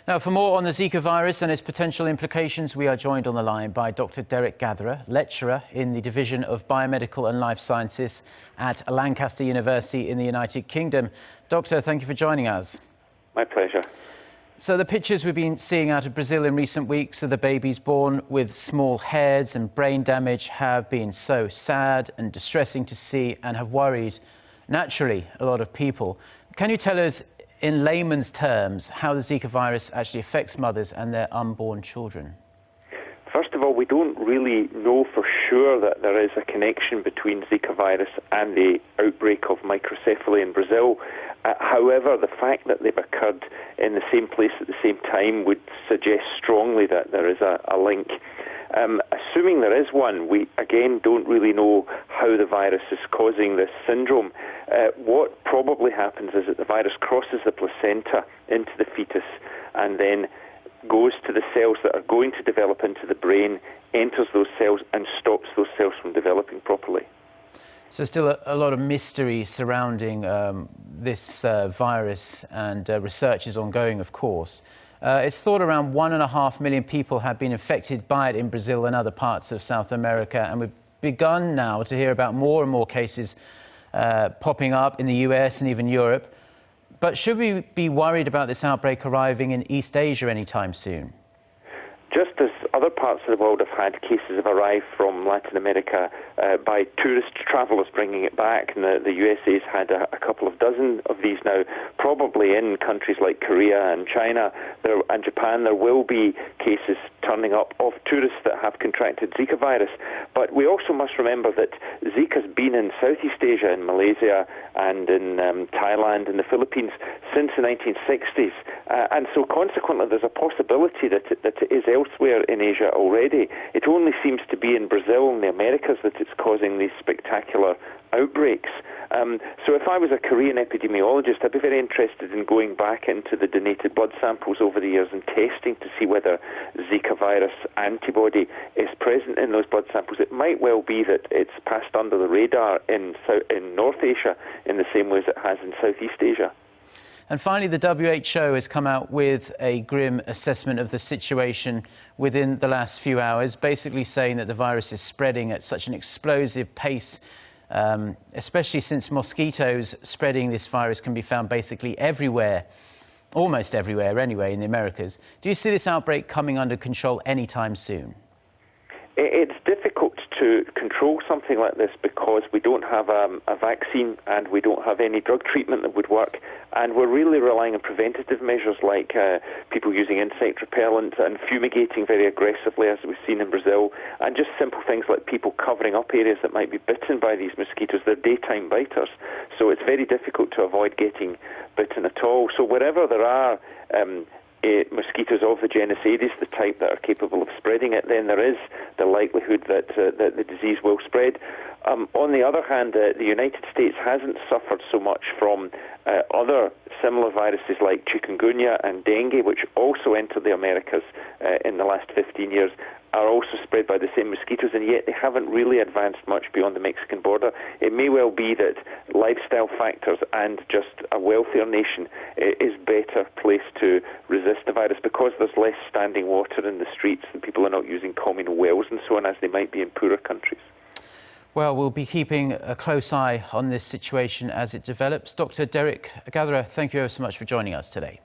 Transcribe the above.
Now, for more on the Zika virus and its potential implications, we are joined on the line by Dr. Derek Gatherer, lecturer in the Division of Biomedical and Life Sciences at Lancaster University in the United Kingdom. Doctor, thank you for joining us. My pleasure. So the pictures we've been seeing out of Brazil in recent weeks of the babies born with small heads and brain damage have been so sad and distressing to see and have worried, naturally, a lot of people. Can you tell us, in layman's terms, how the Zika virus actually affects mothers and their unborn children? First of all, we don't really know for sure that there is a connection between Zika virus and the outbreak of microcephaly in Brazil. However, the fact that they've occurred in the same place at the same time would suggest strongly that there is a link. Assuming there is one, we again don't really know how the virus is causing this syndrome. What probably happens is that the virus crosses the placenta into the fetus and then goes to the cells that are going to develop into the brain, enters those cells and stops those cells from developing properly. So still a lot of mystery surrounding this virus, and research is ongoing, of course. It's thought around 1.5 million people have been infected by it in Brazil and other parts of South America, and we've begun now to hear about more and more cases popping up in the US and even Europe. But should we be worried about this outbreak arriving in East Asia anytime soon? Just as other parts of the world have had cases have arrived from Latin America by tourist travellers bringing it back, and the USA's had a couple of dozen of these now, probably in countries like Korea and China and Japan, there will be cases turning up of tourists that have contracted Zika virus. But we also must remember that Zika's been in Southeast Asia, in Malaysia and in Thailand and the Philippines since the 1960s. And so consequently there's a possibility that it is elsewhere in Asia already. It only seems to be in Brazil and the Americas that it's causing these spectacular outbreaks. So if I was a Korean epidemiologist, I'd be very interested in going back into the donated blood samples over the years and testing to see whether Zika virus antibody is present in those blood samples. It might well be that it's passed under the radar in North Asia in the same way as it has in Southeast Asia. And finally, the WHO has come out with a grim assessment of the situation within the last few hours, basically saying that the virus is spreading at such an explosive pace, especially since mosquitoes spreading this virus can be found basically everywhere, almost everywhere anyway, in the Americas. Do you see this outbreak coming under control anytime soon? It's difficult to control something like this because we don't have a vaccine and we don't have any drug treatment that would work, and we're really relying on preventative measures like people using insect repellent and fumigating very aggressively, as we've seen in Brazil, and just simple things like people covering up areas that might be bitten by these mosquitoes. They're daytime biters, so it's very difficult to avoid getting bitten at all. So wherever there are mosquitoes of the genus Aedes, the type that are capable of spreading it, then there is the likelihood that the disease will spread. On the other hand, the United States hasn't suffered so much from other similar viruses like chikungunya and dengue, which also entered the Americas in the last 15 years, are also spread by the same mosquitoes, and yet they haven't really advanced much beyond the Mexican border. It may well be that lifestyle factors and just a wealthier nation is better placed to resist the virus because there's less standing water in the streets and people are not using communal wells and so on as they might be in poorer countries. Well, we'll be keeping a close eye on this situation as it develops. Dr. Derek Gatherer, thank you ever so much for joining us today.